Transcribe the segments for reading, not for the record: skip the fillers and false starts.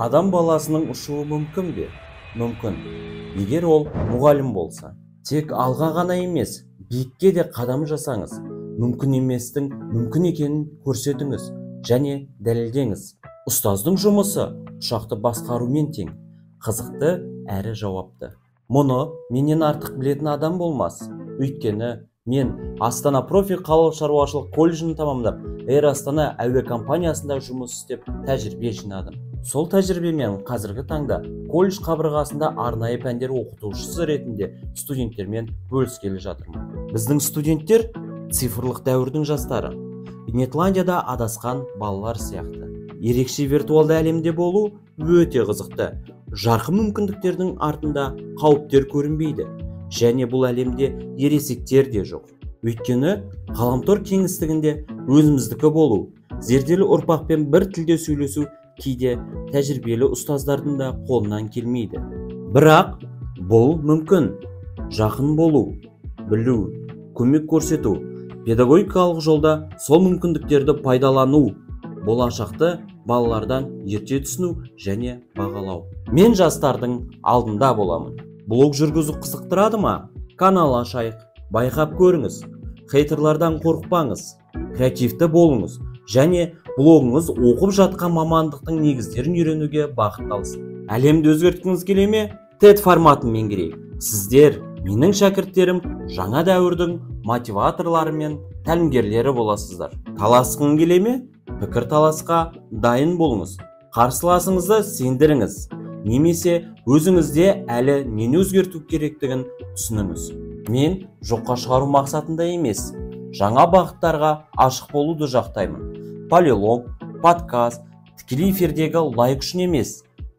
Адам баласының ұшуы мүмкін бе? Мүмкін. Егер ол мұғалім болса. Тек алға ғана емес, биікке де қадам жасаңыз. Мүмкін еместің мүмкін екенін көрсетіңіз және дәлелдеңіз. Ұстаздың жұмысы ұшақты басқарумен тең, қызықты әрі жауапты. Мұны менен артық білетін адам болмас. Өйткені мен Астана Профи қалалық шаруашылық колледжін тамамдап, Air Астана әуе компаниясында жұмыс істеп, тәжірибе жинадым. Сол тәжірибемен қазіргі таңда колледж қабырғасында арнайы пәндер оқытушысы ретінде студенттермен бөліскелі жатырмын. Біздің студенттер цифрлық дәуірдің жастары. Нетландияда адасқан балалар сияқты. Ерекше виртуалды әлемде болу өте қызықты. Жарқын мүмкіндіктердің артында қауіптер көрінбейді. Және бұл әлемде ересектер де жоқ. Өйткені ғаламтор кеңістігінде өзіміздікі болу, зерделі ұрпақпен бір тілде сөйлесу кейде тәжірибелі ұстаздардың да қолынан келмейді. Бірақ бұл мүмкін. Жақын болу, білу, көмек көрсету, педагогикалық жолда сол мүмкіндіктерді пайдалану, болашақты балалардан ерте түсіну және бағалау. Мен жастардың алдында боламын. Блог жүргізу қызықтырады ма? Канал ашайық, байқап көріңіз. Хейтерлардан қорықпаңыз, креативті болыңыз және блогыңыз оқып жатқан мамандықтың негіздерін үйренуге бағытталсын. Әлемді өзгерткіңіз келе ме? TED форматын меңгерейік. Сіздер менің шәкірттерім жаңа дәуірдің мотиваторлары мен тәлімгерлері боласыздар. Таласқың келе ме? Пікір таласқа дайын болыңыз. Қарсыласыңызды сендіріңіз. Немесе өзіңізде әлі нені өзгерту керектігін түсініңіз. Мен жоққа шығару мақсатында емес, жаңа бағыттарға ашық болуды жақтаймын. Полилог, подкаст, тікелей эфирдегі лайк үшін емес,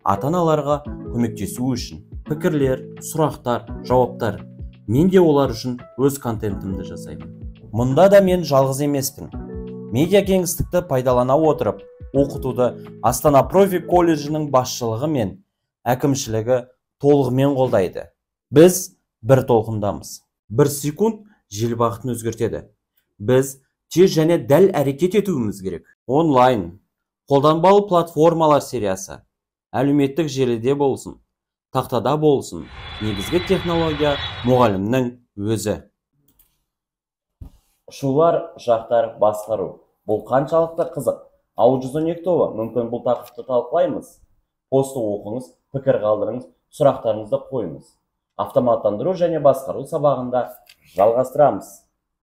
ата-аналарға көмектесу үшін. Пікірлер, сұрақтар, жауаптар. Мен де олар үшін өз контентімді жасаймын. Мұнда да мен жалғыз емеспін. Медиа кеңістікті пайдалана отырып, оқытуды Астана Профи колледжінің басшылығы мен әкімшілігі толығымен қолдайды. Біз бір толқындамыз. Бір секунд жел бағытын өзгертеді. Біз тез және дәл әрекет етуіміз керек. Онлайн, қолданбалы платформалар сериясы, әлеуметтік желіде болсын, тақтада болсын, негізгі технология мұғалімнің өзі. Ұшулар, ұшақтар, басқару. Бұл қаншалықты қызық? Аудио-12 тобы, мүмкін бұл тақырыпты талқылаймыз. Постты оқыңыз, пікір қалдырыңыз, сұрақтарыңызды қойыңыз. Автоматтандыру және басқару сабағында жалғастырамыз.